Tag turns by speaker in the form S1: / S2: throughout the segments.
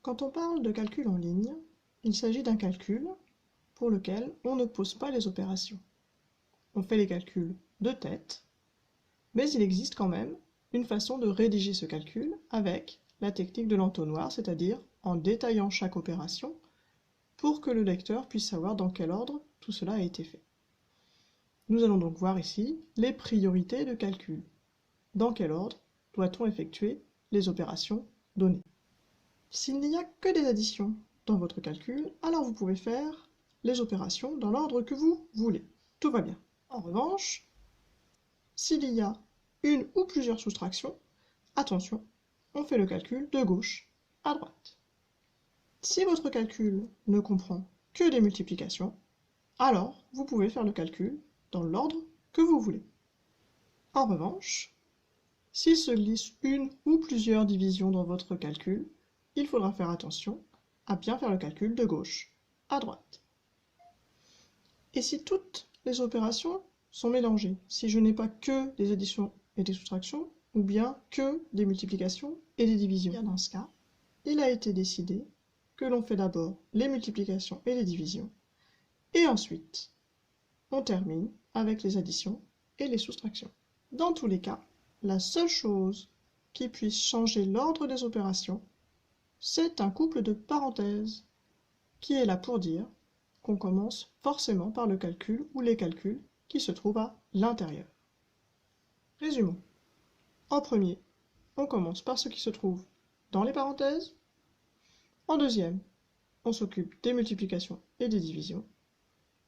S1: Quand on parle de calcul en ligne, il s'agit d'un calcul pour lequel on ne pose pas les opérations. On fait les calculs de tête, mais il existe quand même une façon de rédiger ce calcul avec la technique de l'entonnoir, c'est-à-dire en détaillant chaque opération pour que le lecteur puisse savoir dans quel ordre tout cela a été fait. Nous allons donc voir ici les priorités de calcul. Dans quel ordre doit-on effectuer les opérations données? S'il n'y a que des additions dans votre calcul, alors vous pouvez faire les opérations dans l'ordre que vous voulez. Tout va bien. En revanche, s'il y a une ou plusieurs soustractions, attention, on fait le calcul de gauche à droite. Si votre calcul ne comprend que des multiplications, alors vous pouvez faire le calcul dans l'ordre que vous voulez. En revanche, s'il se glisse une ou plusieurs divisions dans votre calcul, il faudra faire attention à bien faire le calcul de gauche à droite. Et si toutes les opérations sont mélangées, si je n'ai pas que des additions et des soustractions, ou bien que des multiplications et des divisions, dans ce cas, il a été décidé que l'on fait d'abord les multiplications et les divisions, et ensuite on termine avec les additions et les soustractions. Dans tous les cas, la seule chose qui puisse changer l'ordre des opérations, c'est un couple de parenthèses qui est là pour dire qu'on commence forcément par le calcul ou les calculs qui se trouvent à l'intérieur. Résumons. En premier, on commence par ce qui se trouve dans les parenthèses. En deuxième, on s'occupe des multiplications et des divisions.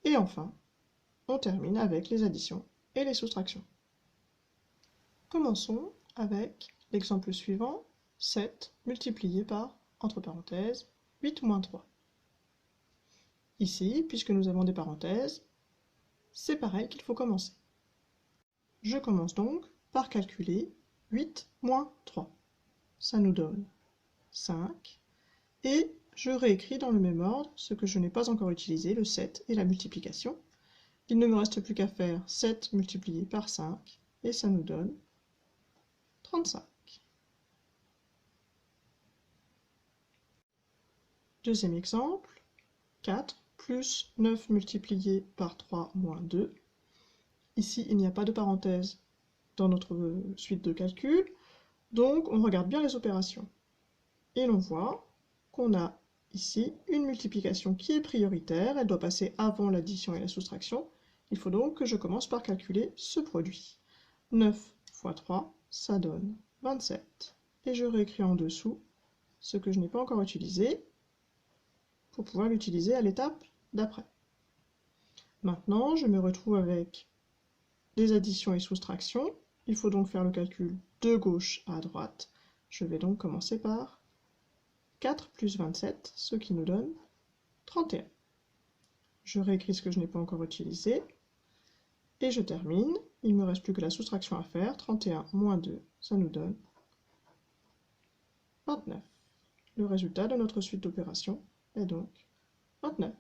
S1: Et enfin, on termine avec les additions et les soustractions. Commençons avec l'exemple suivant, 7 multiplié par, entre parenthèses, 8 moins 3. Ici, puisque nous avons des parenthèses, c'est pareil qu'il faut commencer. Je commence donc par calculer 8 moins 3. Ça nous donne 5. Et je réécris dans le même ordre ce que je n'ai pas encore utilisé, le 7 et la multiplication. Il ne me reste plus qu'à faire 7 multiplié par 5, et ça nous donne 35. Deuxième exemple, 4 plus 9 multiplié par 3 moins 2. Ici, il n'y a pas de parenthèse dans notre suite de calcul, donc on regarde bien les opérations. Et l'on voit qu'on a ici une multiplication qui est prioritaire, elle doit passer avant l'addition et la soustraction. Il faut donc que je commence par calculer ce produit. 9 fois 3, ça donne 27. Et je réécris en dessous ce que je n'ai pas encore utilisé pour pouvoir l'utiliser à l'étape d'après. Maintenant, je me retrouve avec des additions et soustractions. Il faut donc faire le calcul de gauche à droite. Je vais donc commencer par 4 plus 27, ce qui nous donne 31. Je réécris ce que je n'ai pas encore utilisé. Et je termine. Il ne me reste plus que la soustraction à faire. 31 moins 2, ça nous donne 29. Le résultat de notre suite d'opérations est donc 29.